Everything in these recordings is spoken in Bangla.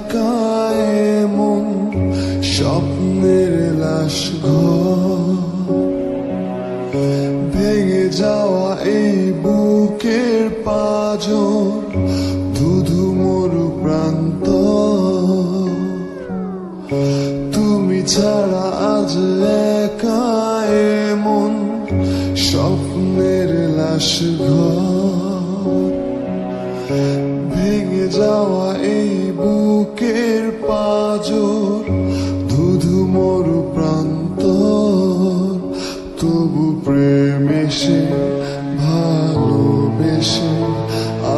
একা এমন স্বপ্নের লাশ ঘর, ভেঙে যাওয়া এই বুকের পাঁজর, ধুধু মরু প্রান্ত। তুমি ছাড়া আজ একা এমন স্বপ্নের লাশ ঘর, ভেঙে যাওয়া এই বুকের পাঁজর, ধুধু মরু প্রান্ত। তবু প্রেম এসে ভালোবেসে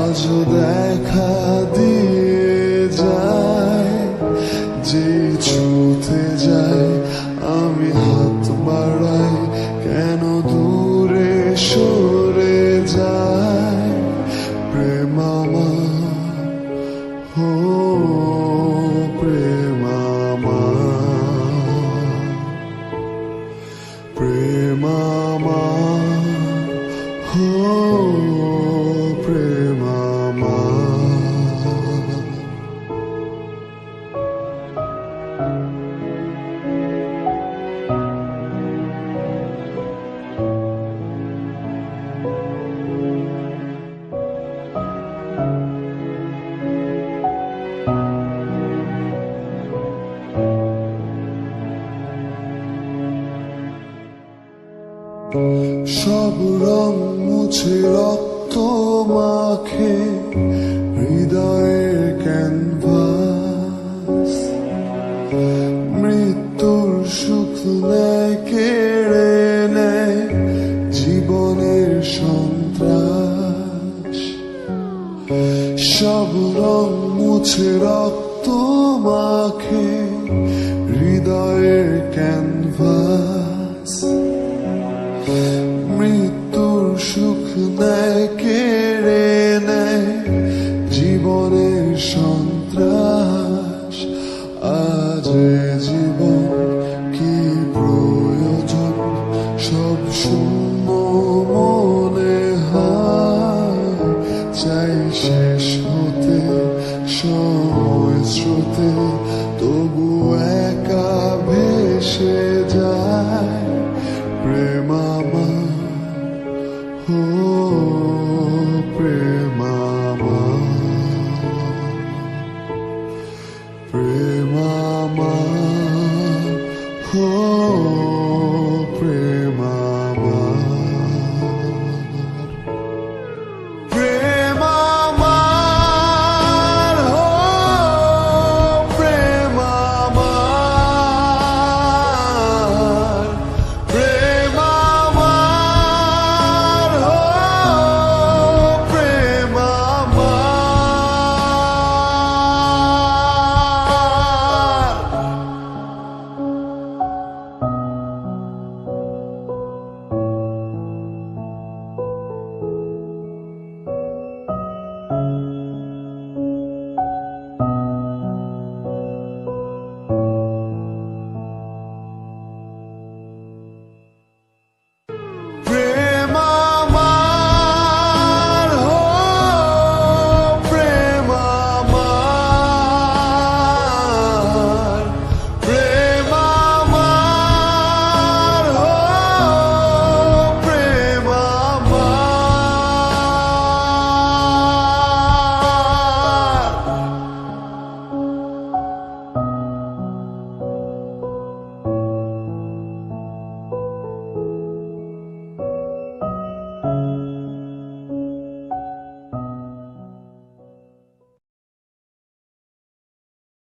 আজও দেখা দিয়ে যায়। যে ছুতে যায় আমি হাত বাড়াই, কেন দূরে সরে যায় প্রেম আমার, ও প্রেম আমার, প্রেম আমার, ও প্রেম আমার। সব রং মুছে রক্ত মাখে হৃদয়ের ক্যানভাস, মৃত্যুর সুখ নেয় কেড়ে নেয় জীবনের সন্ত্রাস। সব রং মুছে রক্ত মাখে হৃদয়ের ক্যানভাস, মৃত্যুর সুখ নেয় কেড়ে নেয় জীবনের সন্ত্রাস। আজ জীবন কি প্রয়োজন, সব শূন্য মনে হয়। চাই শেষ হতে সময় স্রোতে, তবু একা ভেসে যায় প্রেম আমার, ও প্রেম আমার, প্রেম আমার, ও